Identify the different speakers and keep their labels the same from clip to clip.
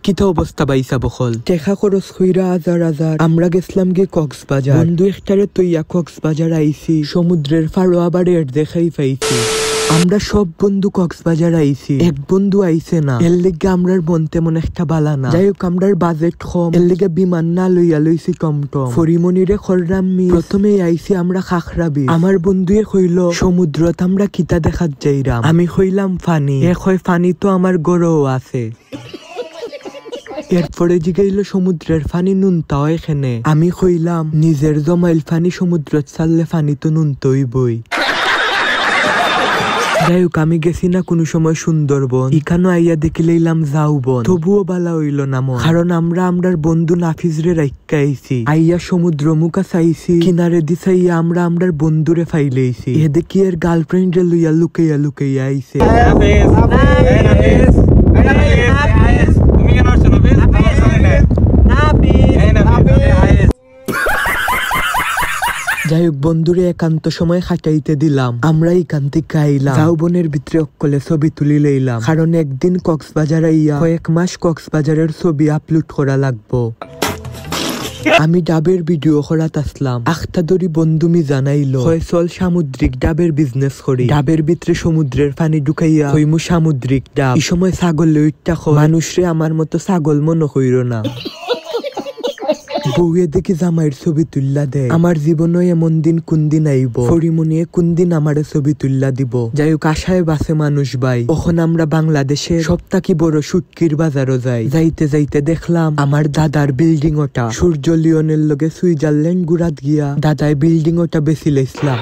Speaker 1: কিতা অবস্থা বাইসা বখল টেকা খরচ কইরা হাজার হাজার আমরা গেছিলাম গে কক্সবাজার বন্ধু একটারে তৈয়া কক্সবাজার আইছি সমুদ্রের ফাড়ো আবার এর দেখাই পাইছি আমরা সব বন্ধু কক্সবাজার আইছি এক বন্ধু আইছে না এর লিগে আমরার মন তেমন একটা বালা না যাই হোক আমরার বাজেট কম এর লিগে বিমান না লইয়া লইছি টমটম ফরিমনিরে খররাম মি প্রথমে আইছি আমরা খাখরাবি আমার বন্ধুয়ে কইল সমুদ্রত আমরা কিতা দেখাত যাইরাম আমি কইলাম ফানি এ কয় ফানি তো আমার গরও আছে এরপরে জিগাইল সমুদ্রের ফানি নুনতাও এখানে আমি কইলাম নিজের জমাইল ফানি সমুদ্রত ছাড়লে ফানি তো নুনতই বই যাই হোক আমি গেছি না কোনো সময় সুন্দরবন এখানে আইয়া দেখিলাম যাওবন তবুও বালা হইল না মন কারণ আমরা আমরার বন্ধু নাফিজরে রাইক্কা আইছি আইয়া সমুদ্র মুখা চাইছি কিনারে দিছাইয়া আমরা আমরার বন্ধুরে ফাইলেইছি এ দেখি এর গার্লফ্রেন্ডে লইয়া লুকাইয়া লুকাইয়া আইছে যাই হোক বন্ধুরে একান্ত সময় খাটাইতে দিলাম আমরা এখান থেকে আইলাম যাওবনের ভিতরে অকলে ছবি তুলি লইলাম কারণ একদিন কক্সবাজার আইয়া কয়েক মাস কক্সবাজারের ছবি আপলোড করা লাগবো আমি ডাবের ভিডিও করাত আসলাম আখতাদরি বন্ধু মি জানাইলো চল সামুদ্রিক ডাবের বিজনেস করি ডাবের ভিতরে সমুদ্রের পানি ঢুকাইয়া হইমু সামুদ্রিক ডাব এই সময় ছাগল লইটা মানুষরে আমার মতো ছাগল মনে হইল না বউয়ে দেখি জামাইয়ের ছবি তুল্লা দেয় আমার জীবনে এমন দিন কোন দিন আইব ফরিমনিয়ে কোন দিন আমার ছবি তুল্লা দিব যাই হোক আশায় বাসে মানুষ ভাই তখন আমরা বাংলাদেশে সবথেকে বড় শুটকির বাজারও যাই যাইতে যাইতে দেখলাম আমার দাদার বিল্ডিং ওটা সূর্য লিওনের লগে সুইজারল্যান্ড ঘুরাত গিয়া দাদায় বিল্ডিং ওটা বেশি লাইছিলাম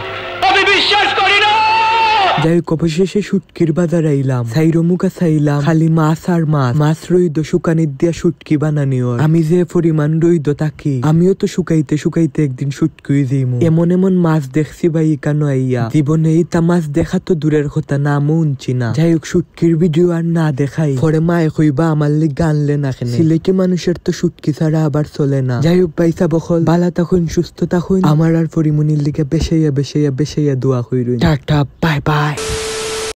Speaker 1: যাই হোক অবশেষে শুটকির বাজার আইলাম সাইরো মুখা চাইলাম খালি মাছ আর মাছ রইদ শুকানির দিয়া শুটকি বানানিও আমি যে পরিমাণ রইদ থাকি আমিও তো শুকাইতে শুকাইতে একদিন শুটকি যাইমু এমন এমন মাছ দেখছি ভাই কেন আইয়া জীবনে এইটা মাছ দেখা তো দূরের কথা নামও উনছি না যাই হোক শুটকির ভিডিও আর না দেখাই পরে মায়ে কইবা আমার লিগে আনলে না কেন সিলেটি মানুষের তো শুটকি ছাড়া আবার চলে না যাই হোক পাইসা বখল বালা তখন সুস্থ তখন আমার আর পরিমনির লিগে বেশাইয়া বেশাইয়া বেশাইয়া দোয়া কইরুন টাটা বাই বাই